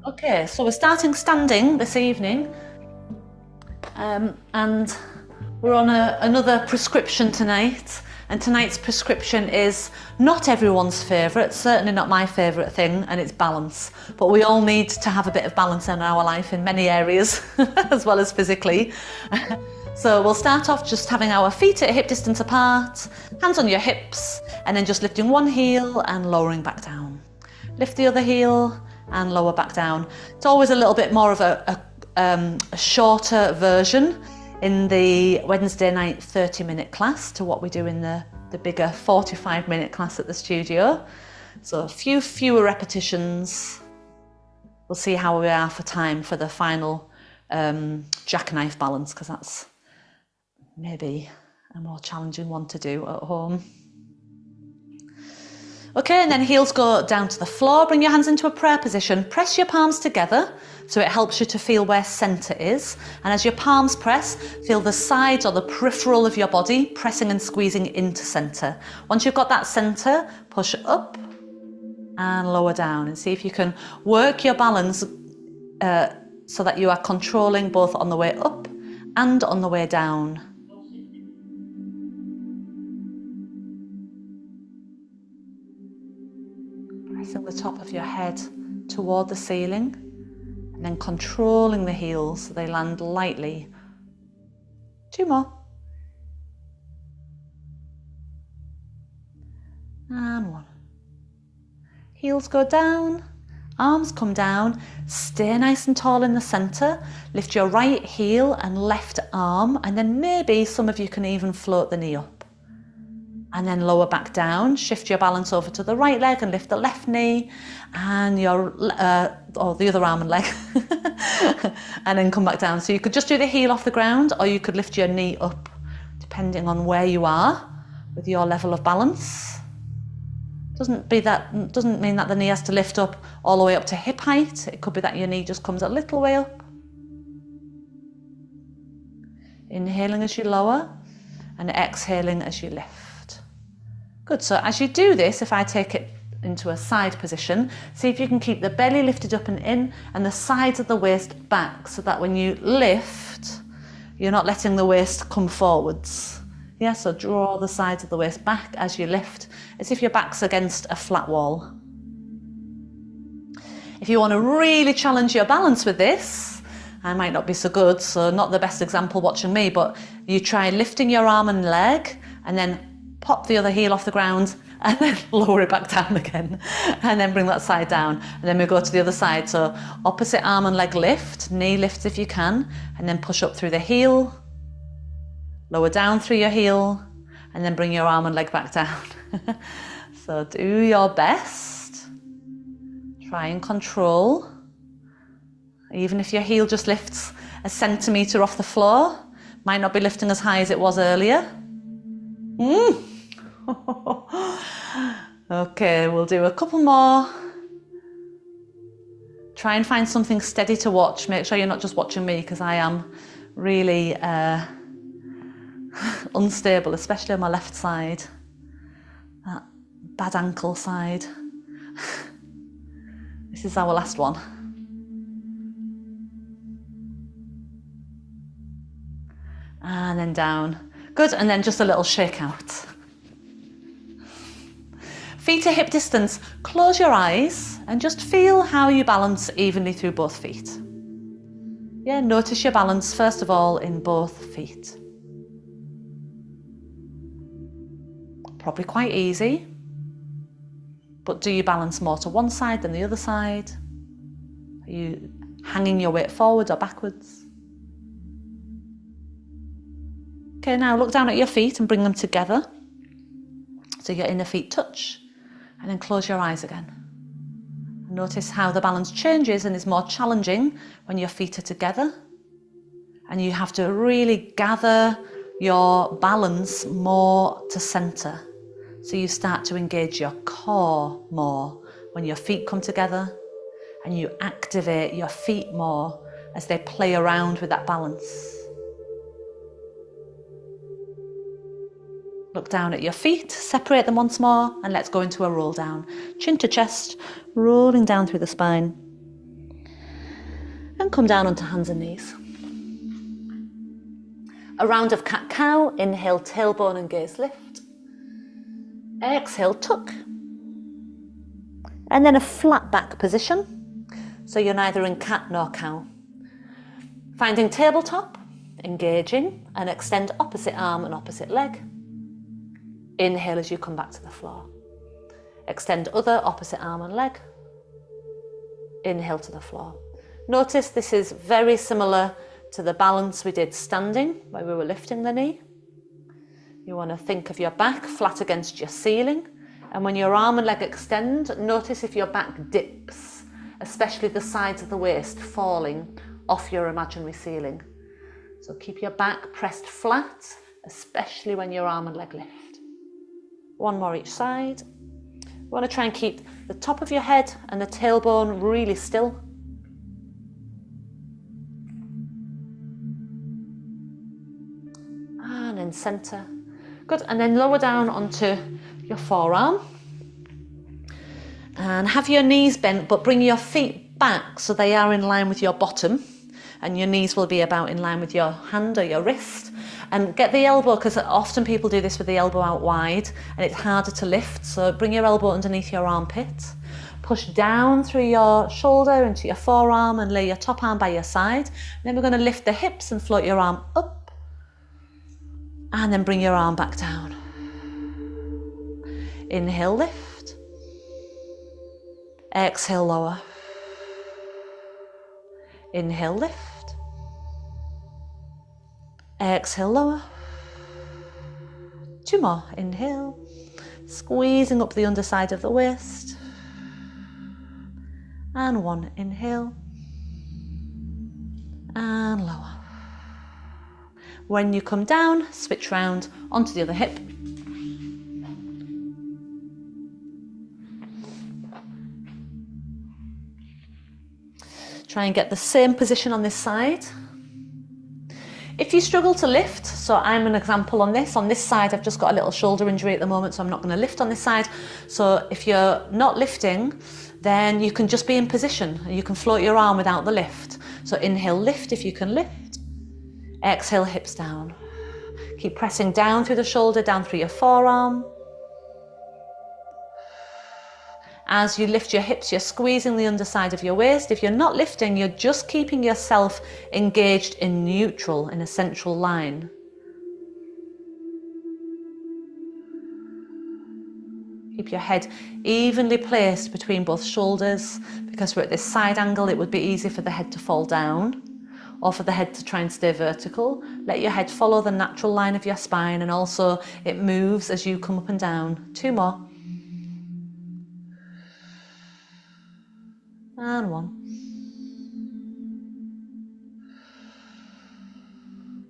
Okay, so we're starting standing this evening, and we're on another prescription tonight. And tonight's prescription is not everyone's favourite, certainly not my favourite thing, and it's balance. But we all need to have a bit of balance in our life in many areas, as well as physically. So we'll start off just having our feet at hip distance apart, hands on your hips, and then just lifting one heel and lowering back down. Lift the other heel and lower back down. It's always a little bit more of a shorter version in the Wednesday night 30-minute class to what we do in the bigger 45-minute class at the studio. So a few fewer repetitions. We'll see how we are for time for the final jackknife balance, because that's maybe a more challenging one to do at home. Okay, and then heels go down to the floor. Bring your hands into a prayer position. Press your palms together so it helps you to feel where centre is. And as your palms press, feel the sides or the peripheral of your body pressing and squeezing into centre. Once you've got that centre, push up and lower down, and see if you can work your balance so that you are controlling both on the way up and on the way down. Pressing the top of your head toward the ceiling and then controlling the heels so they land lightly. 2 more. And 1. Heels go down, arms come down, stay nice and tall in the centre. Lift your right heel and left arm, and then maybe some of you can even float the knee up. And then lower back down, shift your balance over to the right leg and lift the left knee and your or the other arm and leg and then come back down. So you could just do the heel off the ground, or you could lift your knee up depending on where you are with your level of balance. Doesn't mean that the knee has to lift up all the way up to hip height. It could be that your knee just comes a little way up. Inhaling as you lower and exhaling as you lift. Good, so as you do this, if I take it into a side position, see if you can keep the belly lifted up and in and the sides of the waist back, so that when you lift, you're not letting the waist come forwards. Yeah, so draw the sides of the waist back as you lift, as if your back's against a flat wall. If you want to really challenge your balance with this, I might not be so good, so not the best example watching me, but you try lifting your arm and leg and then pop the other heel off the ground and then lower it back down again, and then bring that side down, and then we go to the other side. So opposite arm and leg lift, knee lifts if you can, and then push up through the heel, lower down through your heel, and then bring your arm and leg back down. So do your best, try and control, even if your heel just lifts a centimetre off the floor, might not be lifting as high as it was earlier. Okay, we'll do a couple more. Try and find something steady to watch. Make sure you're not just watching me, because I am really unstable, especially on my left side. That bad ankle side. This is our last one. And then down. Good, and then just a little shake out. Feet to hip distance, close your eyes and just feel how you balance evenly through both feet. Yeah, notice your balance first of all in both feet. Probably quite easy, but do you balance more to one side than the other side? Are you hanging your weight forwards or backwards? Okay, now look down at your feet and bring them together so your inner feet touch, and then close your eyes again. Notice how the balance changes and is more challenging when your feet are together, and you have to really gather your balance more to centre. So you start to engage your core more when your feet come together, and you activate your feet more as they play around with that balance. Look down at your feet, separate them once more, and let's go into a roll down. Chin to chest, rolling down through the spine. and come down onto hands and knees. A round of cat-cow. Inhale, tailbone and gaze lift. Exhale, tuck. And then a flat back position. So you're neither in cat nor cow. Finding tabletop, engaging, and extend opposite arm and opposite leg. Inhale as you come back to the floor. Extend other opposite arm and leg. Inhale to the floor. Notice this is very similar to the balance we did standing, where we were lifting the knee. You want to think of your back flat against your ceiling, and when your arm and leg extend, notice if your back dips, especially the sides of the waist falling off your imaginary ceiling. So keep your back pressed flat, especially when your arm and leg lift. One more each side. You want to try and keep the top of your head and the tailbone really still. And in centre. Good, and then lower down onto your forearm. And have your knees bent, but bring your feet back so they are in line with your bottom. And your knees will be about in line with your hand or your wrist. And get the elbow, because often people do this with the elbow out wide and it's harder to lift. So bring your elbow underneath your armpit. Push down through your shoulder into your forearm and lay your top arm by your side. And then we're going to lift the hips and float your arm up. And then bring your arm back down. Inhale, lift. Exhale, lower. Inhale, lift. Exhale, lower. Two more. Inhale. Squeezing up the underside of the waist. And one. Inhale. And lower. When you come down, switch round onto the other hip. Try and get the same position on this side. If you struggle to lift, so I'm an example on this side I've just got a little shoulder injury at the moment, so I'm not going to lift on this side. So if you're not lifting, then you can just be in position. You can float your arm without the lift. So inhale, lift if you can lift. Exhale, hips down. Keep pressing down through the shoulder, down through your forearm. As you lift your hips, you're squeezing the underside of your waist. If you're not lifting, you're just keeping yourself engaged in neutral, in a central line. Keep your head evenly placed between both shoulders, because we're at this side angle, it would be easy for the head to fall down or for the head to try and stay vertical. Let your head follow the natural line of your spine, and also it moves as you come up and down. Two more. And one.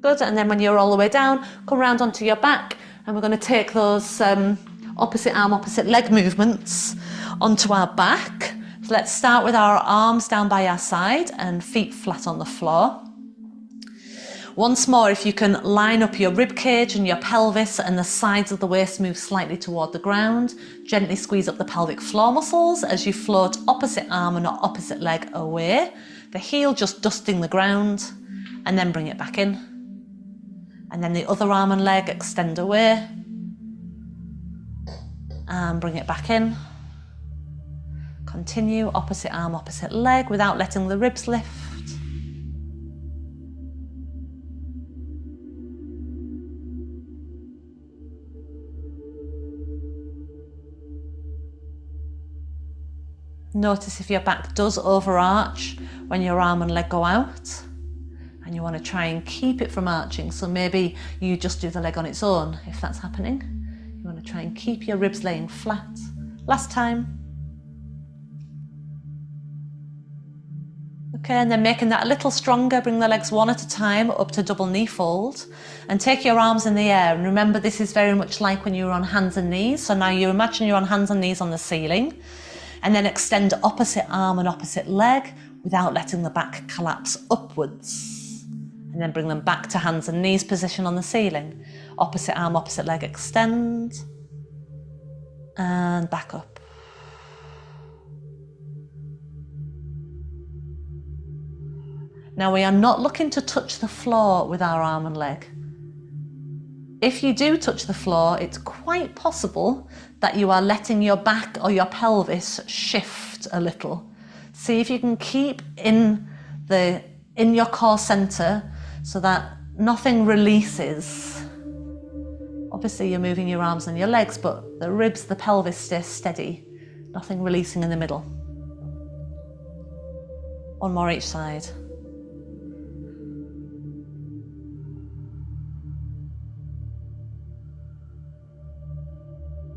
Good, and then when you're all the way down, come round onto your back, and we're going to take those opposite arm, opposite leg movements onto our back. So let's start with our arms down by our side and feet flat on the floor. Once more, if you can line up your rib cage and your pelvis and the sides of the waist move slightly toward the ground, gently squeeze up the pelvic floor muscles as you float opposite arm and opposite leg away, the heel just dusting the ground, and then bring it back in. And then the other arm and leg extend away and bring it back in. Continue opposite arm, opposite leg without letting the ribs lift. Notice if your back does overarch when your arm and leg go out, and you want to try and keep it from arching. So maybe you just do the leg on its own if that's happening. You want to try and keep your ribs laying flat. Last time. Okay, and then making that a little stronger, bring the legs one at a time up to double knee fold, and take your arms in the air. And remember, this is very much like when you were on hands and knees. So now you imagine you're on hands and knees on the ceiling, and then extend opposite arm and opposite leg without letting the back collapse upwards. And then bring them back to hands and knees position on the ceiling. Opposite arm, opposite leg, extend, and back up. Now we are not looking to touch the floor with our arm and leg. If you do touch the floor, it's quite possible that you are letting your back or your pelvis shift a little. See if you can keep in your core center so that nothing releases. Obviously you're moving your arms and your legs, but the ribs, the pelvis stay steady. Nothing releasing in the middle. One more each side.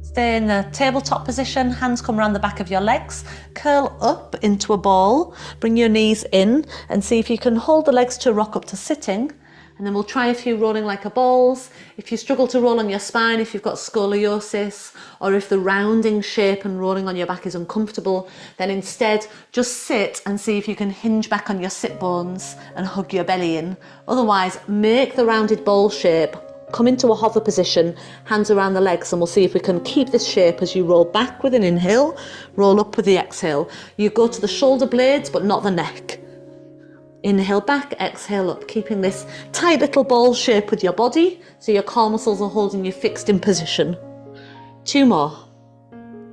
Stay in the tabletop position, hands come around the back of your legs, curl up into a ball, bring your knees in and see if you can hold the legs to rock up to sitting. And then we'll try a few rolling like a balls. If you struggle to roll on your spine, if you've got scoliosis, or if the rounding shape and rolling on your back is uncomfortable, then instead just sit and see if you can hinge back on your sit bones and hug your belly in. Otherwise, make the rounded ball shape, come into a hover position, hands around the legs, and we'll see if we can keep this shape as you roll back with an inhale, roll up with the exhale. You go to the shoulder blades, but not the neck. Inhale back, exhale up, keeping this tight little ball shape with your body, so your core muscles are holding you fixed in position. 2 more.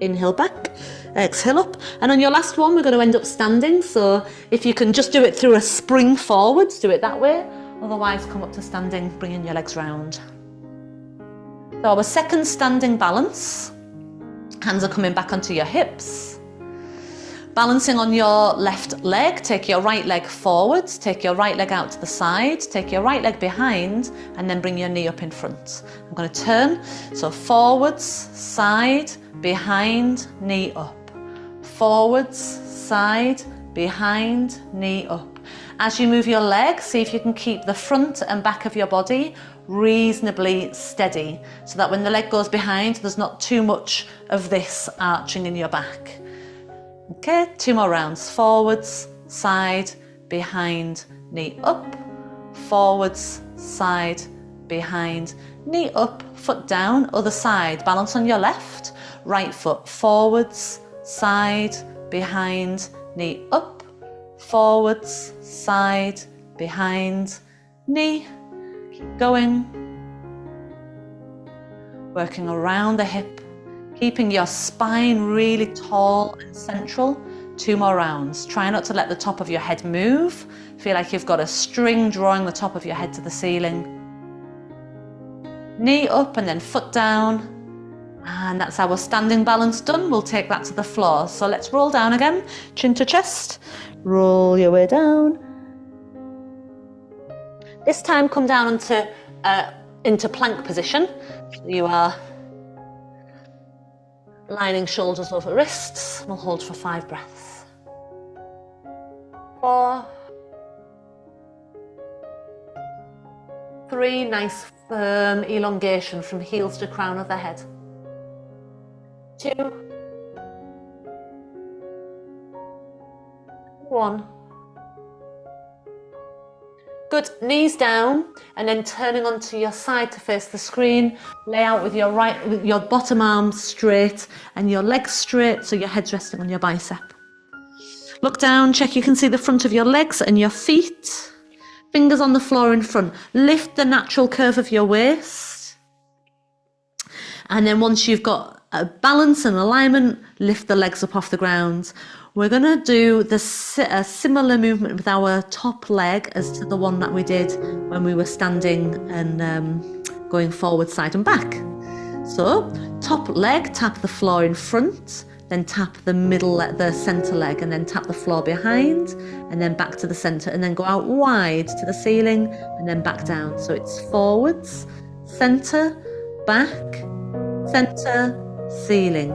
Inhale back, exhale up. And on your last one, we're going to end up standing. So if you can just do it through a spring forwards, do it that way. Otherwise, come up to standing, bringing your legs round. So our second standing balance. Hands are coming back onto your hips. Balancing on your left leg, take your right leg forwards, take your right leg out to the side, take your right leg behind, and then bring your knee up in front. I'm going to turn, so forwards, side, behind, knee up. Forwards, side, behind, knee up. As you move your leg, see if you can keep the front and back of your body reasonably steady, so that when the leg goes behind, there's not too much of this arching in your back. Okay, 2 more rounds. Forwards, side, behind, knee up. Forwards, side, behind, knee up, foot down, other side. Balance on your left, right foot forwards, side, behind, knee up. Forwards, side, behind, knee. Keep going. Working around the hip. Keeping your spine really tall and central. 2 more rounds. Try not to let the top of your head move. Feel like you've got a string drawing the top of your head to the ceiling. Knee up and then foot down. And that's our standing balance done. We'll take that to the floor. So let's roll down again. Chin to chest. Roll your way down. This time come down into plank position. So you are lining shoulders over wrists. We'll hold for 5 breaths. 4, 3, nice firm elongation from heels to crown of the head. 2, 1. Good, knees down and then turning onto your side to face the screen. Lay out with your bottom arm straight and your legs straight, so your head's resting on your bicep. Look down, check you can see the front of your legs and your feet. Fingers on the floor in front. Lift the natural curve of your waist. And then once you've got a balance and alignment, lift the legs up off the ground. We're going to do a similar movement with our top leg as to the one that we did when we were standing and going forward, side and back. So top leg, tap the floor in front, then tap the center leg, and then tap the floor behind, and then back to the center, and then go out wide to the ceiling, and then back down. So it's forwards, center, back, center, ceiling,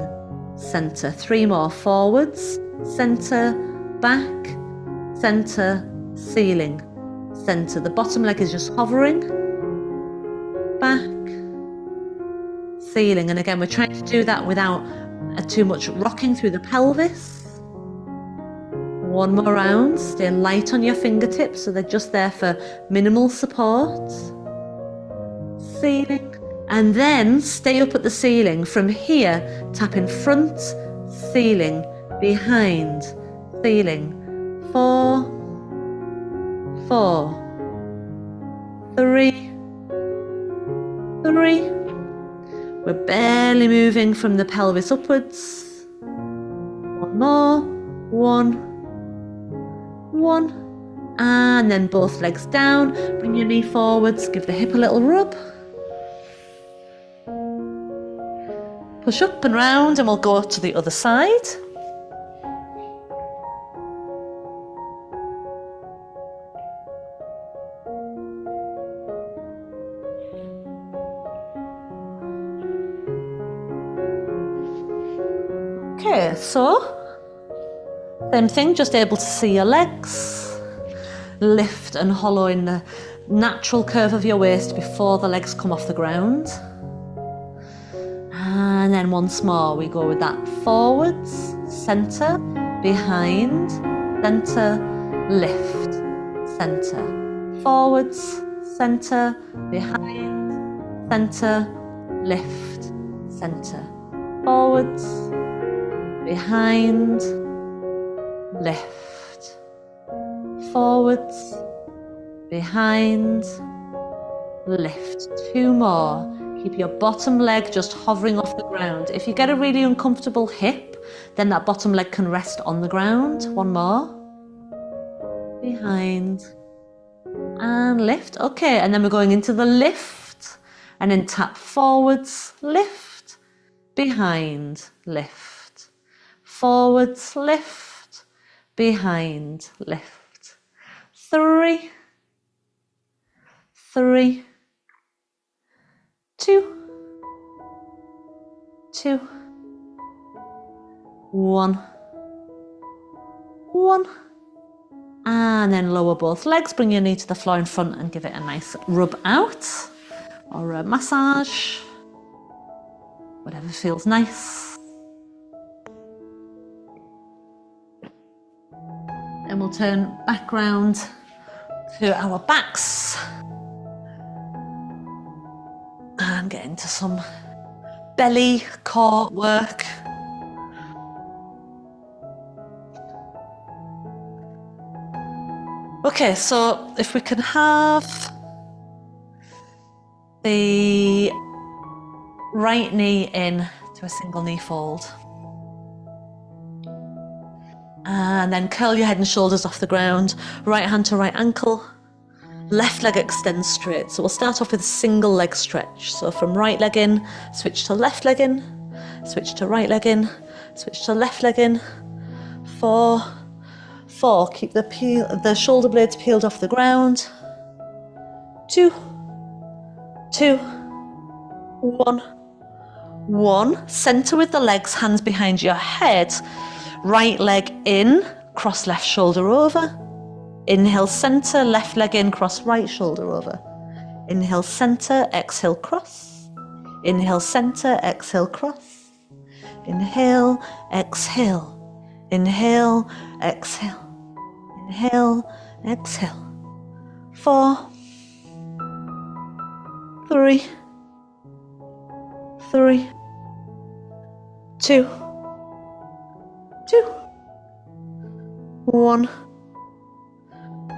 center. 3 more. Forwards, center, back, center, ceiling, center. The bottom leg is just hovering, back, ceiling. And again, we're trying to do that without too much rocking through the pelvis. 1 more round. Stay light on your fingertips, so they're just there for minimal support. Ceiling. And then stay up at the ceiling. From here, tap in front, ceiling, behind, ceiling. 4, 4, 3, 3. We're barely moving from the pelvis upwards. One more. 1, 1. And then both legs down. Bring your knee forwards. Give the hip a little rub. Push up and round, and we'll go to the other side. Okay, so same thing, just able to see your legs. Lift and hollow in the natural curve of your waist before the legs come off the ground. And then once more, we go with that forwards, centre, behind, centre, lift, centre, forwards, centre, behind, centre, lift, centre, forwards, behind, lift, forwards, behind, lift. 2 more. Keep your bottom leg just hovering off the ground. If you get a really uncomfortable hip, then that bottom leg can rest on the ground. 1 more. Behind. And lift. Okay, and then we're going into the lift. And then tap forwards, lift, behind, lift. Forwards, lift, behind, lift. 3, 3, 2, 2, 1, 1. And then lower both legs, bring your knee to the floor in front and give it a nice rub out or a massage, whatever feels nice. Then we'll turn back round to our backs and get into some belly core work. Okay, so if we can have the right knee in to a single knee fold. And then curl your head and shoulders off the ground, right hand to right ankle, left leg extends straight. So we'll start off with a single leg stretch. So from right leg in, switch to left leg in, switch to right leg in, switch to left leg in. 4, 4, keep the shoulder blades peeled off the ground. 2, 2, 1, 1. Center with the legs, hands behind your head. Right leg in, cross left shoulder over. Inhale, center, left leg in, cross right shoulder over. Inhale, center, exhale, cross. Inhale, center, exhale, cross. Inhale, exhale. Inhale, exhale. Inhale, exhale. 4, 3, 3, 2, 2, 1,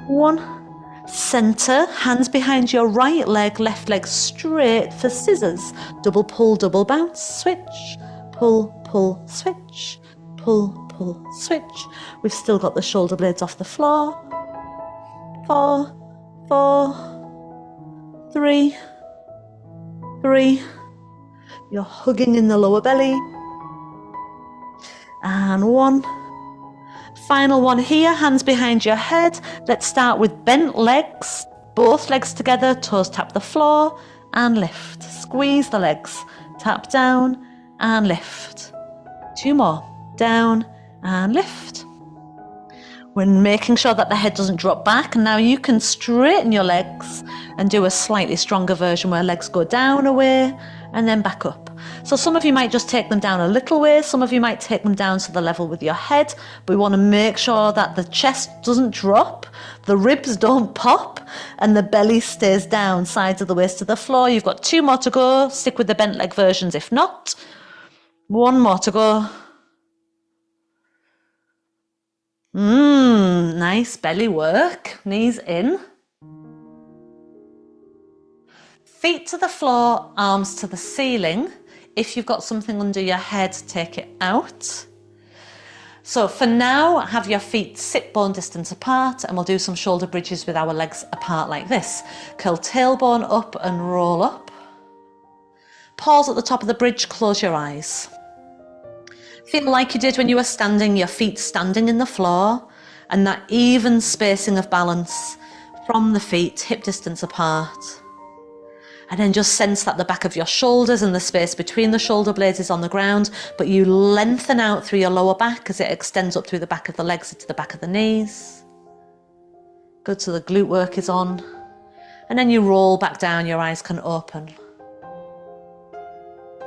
1. Center, hands behind your right leg, left leg straight for scissors. Double pull, double bounce, switch. Pull, pull, switch. Pull, pull, switch. We've still got the shoulder blades off the floor. 4, 4, 3, 3. You're hugging in the lower belly. And 1. Final one here, hands behind your head. Let's start with bent legs. Both legs together, toes tap the floor and lift. Squeeze the legs, tap down and lift. 2 more, down and lift. We're making sure that the head doesn't drop back, and now you can straighten your legs and do a slightly stronger version where legs go down a way and then back up. So some of you might just take them down a little way, some of you might take them down to the level with your head, but we want to make sure that the chest doesn't drop, the ribs don't pop, and the belly stays down, sides of the waist to the floor. You've got 2 more to go, stick with the bent leg versions if not. 1 more to go. Nice belly work. Knees in. Feet to the floor, arms to the ceiling. If you've got something under your head, take it out. So for now, have your feet sit bone distance apart, and we'll do some shoulder bridges with our legs apart like this. Curl tailbone up and roll up. Pause at the top of the bridge, close your eyes. Feel like you did when you were standing, your feet standing in the floor, and that even spacing of balance from the feet, hip distance apart. And then just sense that the back of your shoulders and the space between the shoulder blades is on the ground, but you lengthen out through your lower back as it extends up through the back of the legs into the back of the knees. Good, so the glute work is on. And then you roll back down, your eyes can open.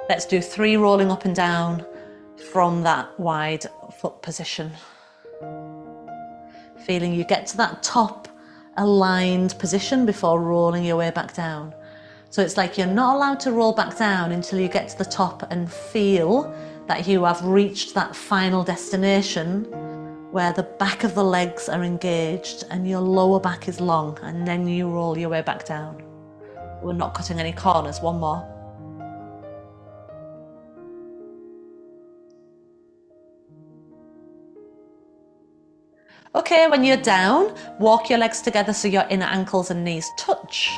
Let's do 3 rolling up and down from that wide foot position. Feeling you get to that top aligned position before rolling your way back down. So it's like you're not allowed to roll back down until you get to the top and feel that you have reached that final destination where the back of the legs are engaged and your lower back is long, and then you roll your way back down. We're not cutting any corners. One more. Okay, when you're down, walk your legs together so your inner ankles and knees touch.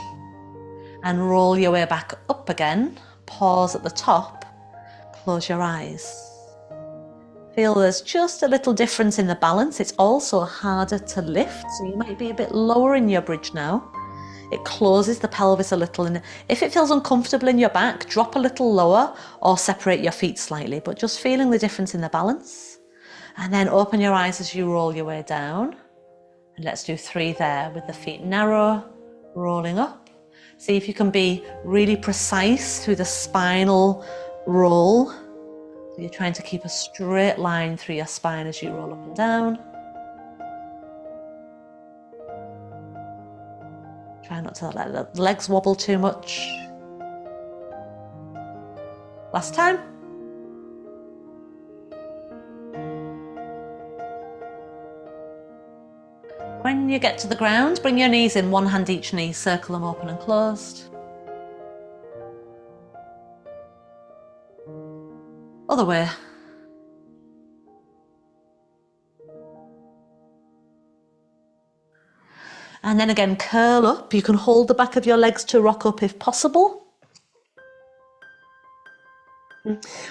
And roll your way back up again. Pause at the top. Close your eyes. Feel there's just a little difference in the balance. It's also harder to lift, so you might be a bit lower in your bridge now. It closes the pelvis a little, and if it feels uncomfortable in your back, drop a little lower or separate your feet slightly, but just feeling the difference in the balance. And then open your eyes as you roll your way down. And let's do 3 there with the feet narrow, rolling up. See if you can be really precise through the spinal roll. So you're trying to keep a straight line through your spine as you roll up and down. Try not to let the legs wobble too much. Last time. When you get to the ground, bring your knees in, one hand each knee, circle them open and closed. Other way. And then again, curl up. You can hold the back of your legs to rock up if possible.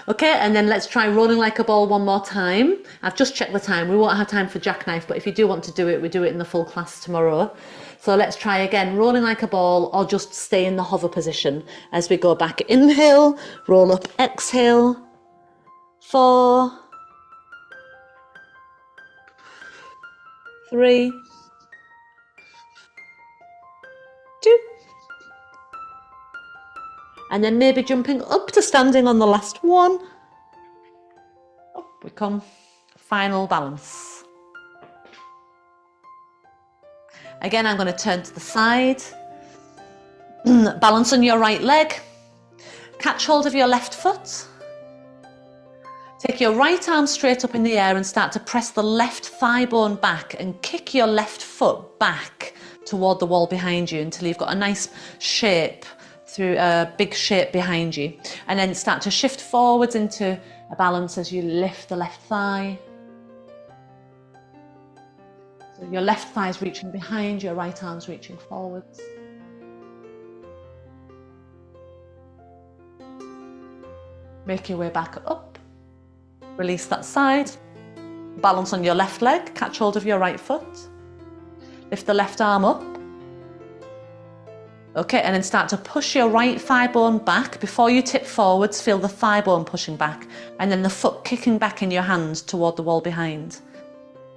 Okay, and then let's try rolling like a ball one more time. I've just checked the time. We won't have time for jackknife, but if you do want to do it, we do it in the full class tomorrow. So let's try again, rolling like a ball, or just stay in the hover position as we go back. Inhale, roll up, exhale. 4, 3, 2. And then maybe jumping up to standing on the last one. Up we come. Final balance. Again, I'm going to turn to the side. Balance on your right leg. Catch hold of your left foot. Take your right arm straight up in the air and start to press the left thigh bone back and kick your left foot back toward the wall behind you until you've got a nice shape, through a big shape behind you. And then start to shift forwards into a balance as you lift the left thigh. So your left thigh is reaching behind, your right arm's reaching forwards. Make your way back up. Release that side. Balance on your left leg, catch hold of your right foot. Lift the left arm up. Okay, and then start to push your right thigh bone back. Before you tip forwards, feel the thigh bone pushing back, and then the foot kicking back in your hand toward the wall behind.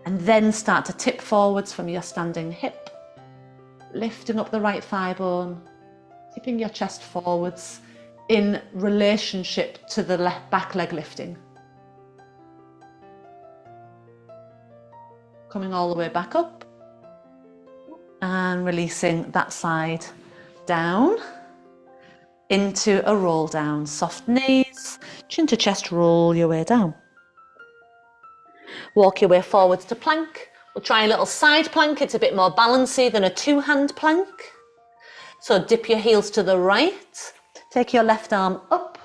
And then start to tip forwards from your standing hip, lifting up the right thigh bone, tipping your chest forwards in relationship to the left back leg lifting. Coming all the way back up and releasing that side down into a roll down. Soft knees, chin to chest, roll your way down. Walk your way forwards to plank We'll try a little side plank. It's a bit more balancy than a two-hand plank. So dip your heels to the right. Take your left arm up.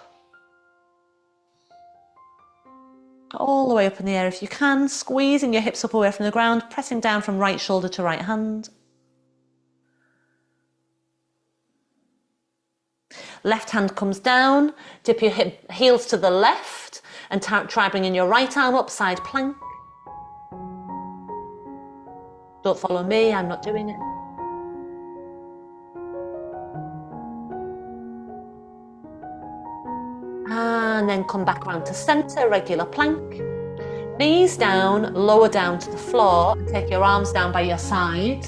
All the way up in the air if you can, squeezing your hips up away from the ground, pressing down from right shoulder to right hand. Left hand comes down, dip your heels to the left and try bringing your right arm up, side plank. Don't follow me, I'm not doing it. And then come back round to centre, regular plank. Knees down, lower down to the floor, and take your arms down by your side.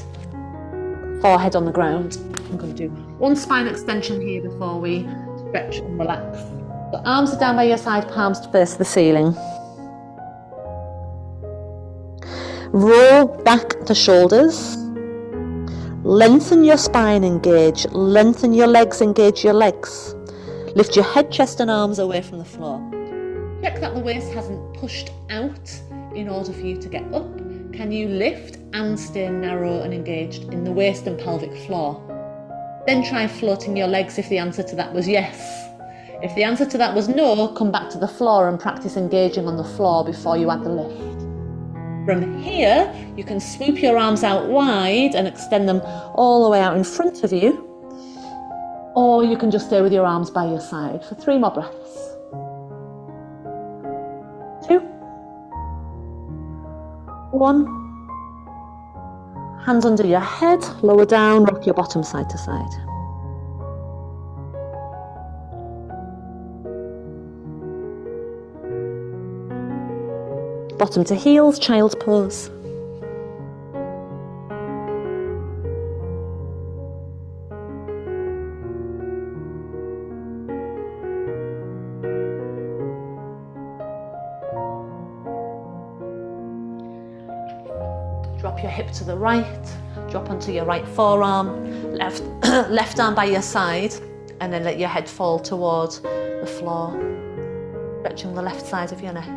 Forehead on the ground. I'm going to do one spine extension here before we stretch and relax. The arms are down by your side, palms to face the ceiling. Roll back the shoulders. Lengthen your spine, engage. Lengthen your legs, engage your legs. Lift your head, chest and arms away from the floor. Check that the waist hasn't pushed out in order for you to get up. Can you lift and stay narrow and engaged in the waist and pelvic floor? Then try floating your legs if the answer to that was yes. If the answer to that was no, come back to the floor and practice engaging on the floor before you add the lift. From here, you can swoop your arms out wide and extend them all the way out in front of you. Or you can just stay with your arms by your side for 3 more breaths. 2. 1. Hands under your head, lower down, rock your bottom side to side. Bottom to heels, child's pose. Drop your hip to the right, drop onto your right forearm, left arm by your side, and then let your head fall towards the floor, stretching the left side of your neck.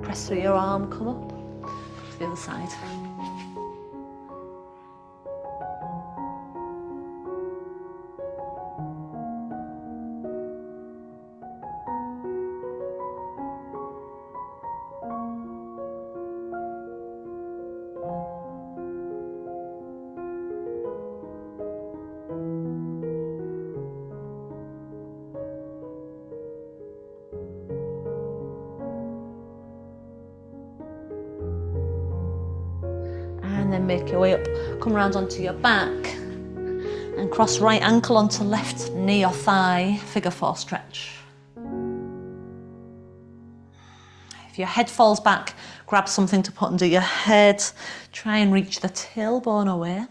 Press through your arm, come up to the other side. And then make your way up, come around onto your back and cross right ankle onto left knee or thigh, figure 4 stretch. If your head falls back, grab something to put under your head, try and reach the tailbone away.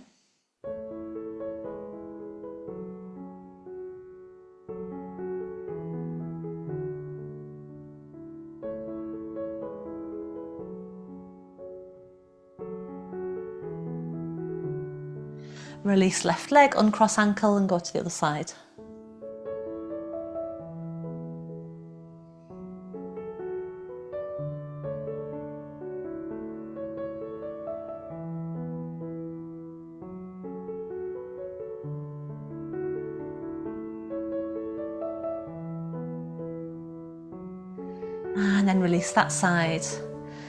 Release left leg, uncross ankle and go to the other side. And then release that side.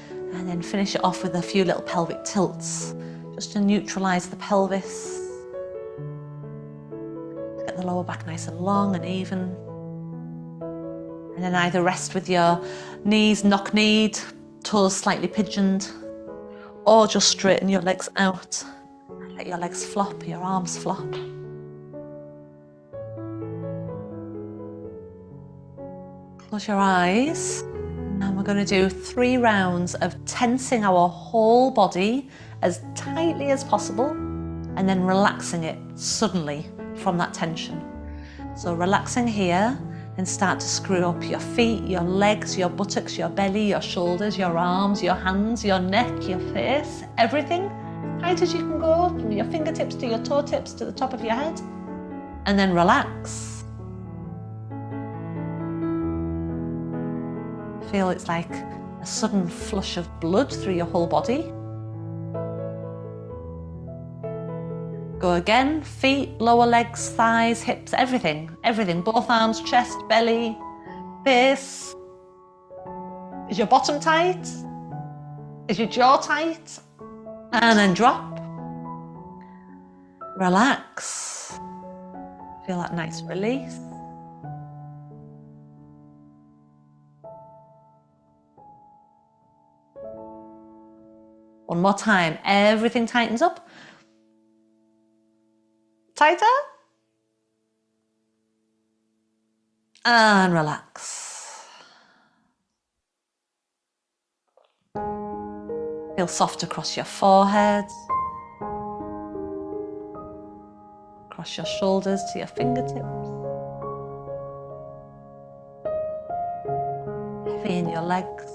And then finish it off with a few little pelvic tilts, just to neutralise the pelvis. Get the lower back nice and long and even. And then either rest with your knees knock-kneed, toes slightly pigeoned, or just straighten your legs out and let your legs flop, your arms flop. Close your eyes. And we're going to do 3 rounds of tensing our whole body as tightly as possible and then relaxing it suddenly from that tension. So relaxing here and start to screw up your feet, your legs, your buttocks, your belly, your shoulders, your arms, your hands, your neck, your face, everything. Tight as you can go, from your fingertips to your toe tips to the top of your head. And then relax. Feel it's like a sudden flush of blood through your whole body. Go again, feet, lower legs, thighs, hips, everything, everything. Both arms, chest, belly, face. Is your bottom tight? Is your jaw tight? And then drop. Relax. Feel that nice release. One more time, everything tightens up. Tighter. And relax. Feel soft across your forehead. Across your shoulders to your fingertips. Heavy in your legs.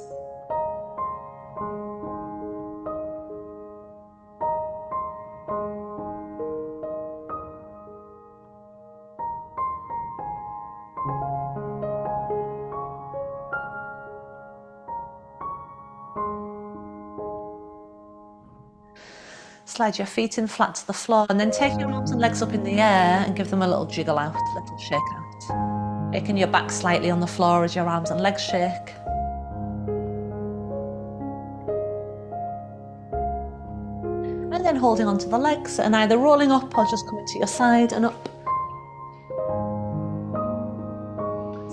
Slide your feet in flat to the floor and then take your arms and legs up in the air and give them a little jiggle out, a little shake out. Shaking your back slightly on the floor as your arms and legs shake. And then holding onto the legs and either rolling up or just coming to your side and up.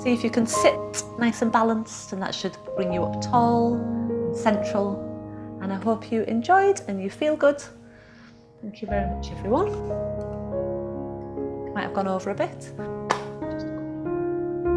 See if you can sit nice and balanced, and that should bring you up tall and central. And I hope you enjoyed and you feel good. Thank you very much, everyone. Might have gone over a bit.